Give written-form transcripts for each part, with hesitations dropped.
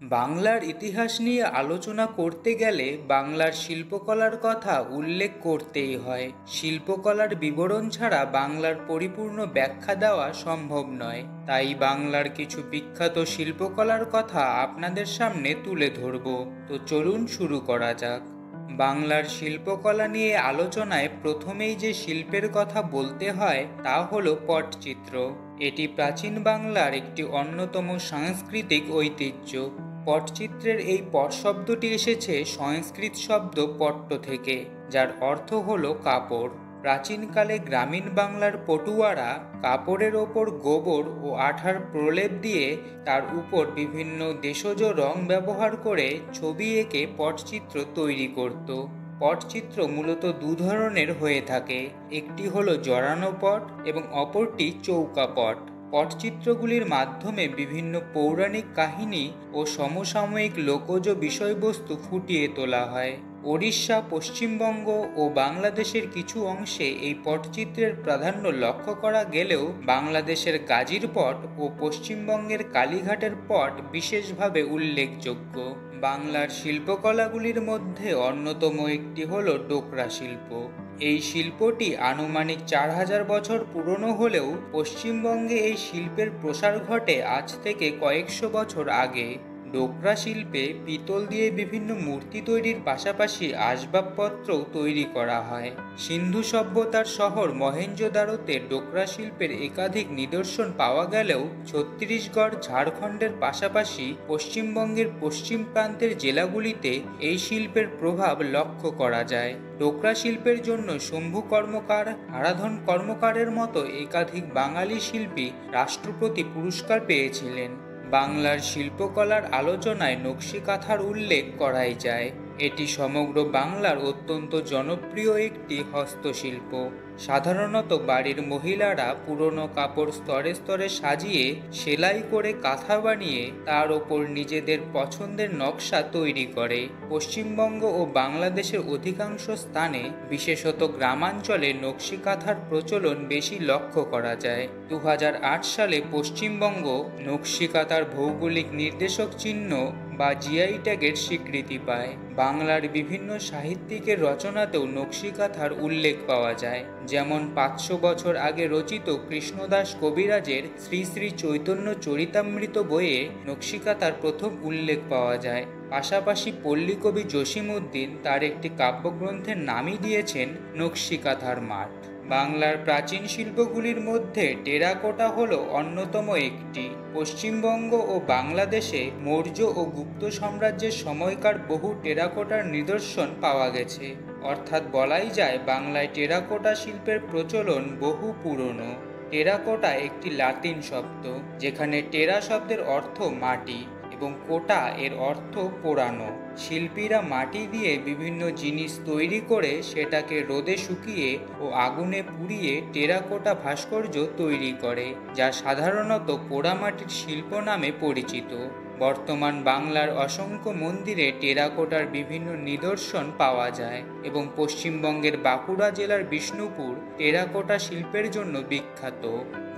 বাংলার ইতিহাস নিয়ে আলোচনা করতে গেলে বাংলার শিল্পকলার কথা উল্লেখ করতেই হয়। শিল্পকলার বিবরণ ছাড়া বাংলার পরিপূর্ণ ব্যাখ্যা দেওয়া সম্ভব নয়। তাই বাংলার কিছু বিখ্যাত শিল্পকলার কথা আপনাদের সামনে তুলে ধরব। তো চলুন শুরু করা যাক। বাংলার শিল্পকলা নিয়ে আলোচনায় প্রথমেই যে শিল্পের কথা বলতে হয় তা হলো পটচিত্র। এটি প্রাচীন বাংলার একটি অন্যতম সাংস্কৃতিক ঐতিহ্য। পটচিত্রের এই পট শব্দটি এসেছে সংস্কৃত শব্দ পট্ট থেকে, যার অর্থ হলো কাপড়। প্রাচীনকালে গ্রামীণ বাংলার পটুয়ারা কাপড়ের ওপর গোবর ও আঠার প্রলেপ দিয়ে তার উপর বিভিন্ন দেশজ রং ব্যবহার করে ছবি এঁকে পটচিত্র তৈরি করত। পটচিত্র মূলত দু ধরনের হয়ে থাকে, একটি হলো জড়ানো পট এবং অপরটি চৌকা পট। পটচিত্রগুলির মাধ্যমে বিভিন্ন পৌরাণিক কাহিনী ও সমসাময়িক লোকজ বিষয়বস্তু ফুটিয়ে তোলা হয়। ওড়িশা, পশ্চিমবঙ্গ ও বাংলাদেশের কিছু অংশে এই পটচিত্রের প্রাধান্য লক্ষ্য করা গেলেও বাংলাদেশের গাজীর পট ও পশ্চিমবঙ্গের কালীঘাটের পট বিশেষভাবে উল্লেখযোগ্য। বাংলার শিল্পকলাগুলির মধ্যে অন্যতম একটি হল ডোকরা শিল্প। এই শিল্পটি আনুমানিক 4000 বছর পুরনো হলেও পশ্চিমবঙ্গে এই শিল্পের প্রসার ঘটে আজ থেকে কয়েকশো বছর আগে। ডোকরা শিল্পে পিতল দিয়ে বিভিন্ন মূর্তি তৈরির পাশাপাশি আসবাবপত্রও তৈরি করা হয়। সিন্ধু সভ্যতার শহর মহেঞ্জোদারোতে ডোকরা শিল্পের একাধিক নিদর্শন পাওয়া গেলেও ছত্তিশগড়, ঝাড়খণ্ডের পাশাপাশি পশ্চিমবঙ্গের পশ্চিম প্রান্তের জেলাগুলিতে এই শিল্পের প্রভাব লক্ষ্য করা যায়। ডোকরা শিল্পের জন্য শম্ভু কর্মকার, আরাধন কর্মকারের মতো একাধিক বাঙালি শিল্পী রাষ্ট্রপতি পুরস্কার পেয়েছিলেন। বাংলার শিল্পকলার আলোচনায় নকশি কাঁথার উল্লেখ করাই যায়। এটি সমগ্র বাংলার অত্যন্ত জনপ্রিয় একটি হস্তশিল্প। সাধারণত বাড়ির মহিলারা পুরনো কাপড় স্তরে স্তরে সাজিয়ে সেলাই করে কাঁথা বানিয়ে তার ওপর নিজেদের পছন্দের নকশা তৈরি করে। পশ্চিমবঙ্গ ও বাংলাদেশের অধিকাংশ স্থানে, বিশেষত গ্রামাঞ্চলে নকশি কাঁথার প্রচলন বেশি লক্ষ্য করা যায়। 2008 সালে পশ্চিমবঙ্গ নকশি কাঁথার ভৌগোলিক নির্দেশক চিহ্ন বা জিআই ট্যাগের স্বীকৃতি পায়। বাংলার বিভিন্ন সাহিত্যিকের রচনাতেও নকশি কাঁথার উল্লেখ পাওয়া যায়, যেমন 500 বছর আগে রচিত কৃষ্ণদাস কবিরাজের শ্রী শ্রী চৈতন্য চরিতামৃত বইয়ে নকশি কাঁথার প্রথম উল্লেখ পাওয়া যায়। পাশাপাশি পল্লীকবি জসিমউদ্দিন তার একটি কাব্যগ্রন্থের নামই দিয়েছেন নকশি কাঁথার মাঠ। বাংলার প্রাচীন শিল্পগুলির মধ্যে টেরাকোটা হল অন্যতম একটি। পশ্চিমবঙ্গ ও বাংলাদেশে মৌর্য ও গুপ্ত সাম্রাজ্যের সময়কার বহু টেরাকোটার নিদর্শন পাওয়া গেছে। অর্থাৎ বলাই যায় বাংলায় টেরাকোটা শিল্পের প্রচলন বহু পুরনো। টেরাকোটা একটি লাতিন শব্দ, যেখানে টেরা শব্দের অর্থ মাটি এবং কোটা এর অর্থ পোড়ানো। শিল্পীরা মাটি দিয়ে বিভিন্ন জিনিস তৈরি করে সেটাকে রোদে শুকিয়ে ও আগুনে পুড়িয়ে টেরাকোটা ভাস্কর্য তৈরি করে, যা সাধারণত পোড়ামাটির শিল্প নামে পরিচিত। বর্তমান বাংলার অসংখ্য মন্দিরে টেরাকোটার বিভিন্ন নিদর্শন পাওয়া যায় এবং পশ্চিমবঙ্গের বাঁকুড়া জেলার বিষ্ণুপুর টেরাকোটা শিল্পের জন্য বিখ্যাত।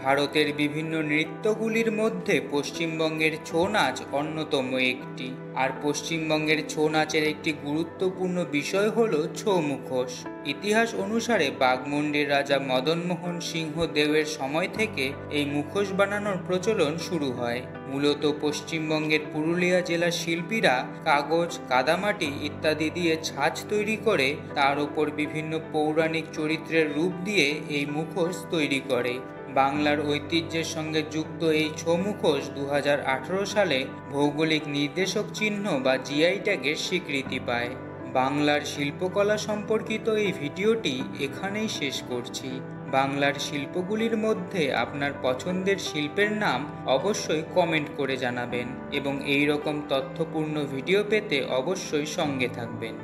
ভারতের বিভিন্ন নৃত্যগুলির মধ্যে পশ্চিমবঙ্গের ছৌ নাচ অন্যতম একটি। আর পশ্চিমবঙ্গের ছৌ নাচের একটি গুরুত্বপূর্ণ বিষয় হল ছৌ মুখোশ। ইতিহাস অনুসারে বাঘমুন্ডির রাজা মদনমোহন সিংহ দেওয়ের সময় থেকে এই মুখোশ বানানোর প্রচলন শুরু হয়। মূলত পশ্চিমবঙ্গের পুরুলিয়া জেলার শিল্পীরা কাগজ, কাদামাটি ইত্যাদি দিয়ে ছাঁচ তৈরি করে তার উপর বিভিন্ন পৌরাণিক চরিত্রের রূপ দিয়ে এই মুখোশ তৈরি করে। বাংলার ঐতিহ্যের সঙ্গে যুক্ত এই ছৌ মুখোশ 2018 সালে ভৌগোলিক নির্দেশক চিহ্ন বা জিআই ট্যাগের স্বীকৃতি পায়। বাংলার শিল্পকলা সম্পর্কিত এই ভিডিওটি এখানেই শেষ করছি। বাংলার শিল্পগুলির মধ্যে আপনার পছন্দের শিল্পের নাম অবশ্যই কমেন্ট করে জানাবেন এবং এই রকম তথ্যপূর্ণ ভিডিও পেতে অবশ্যই সঙ্গে থাকবেন।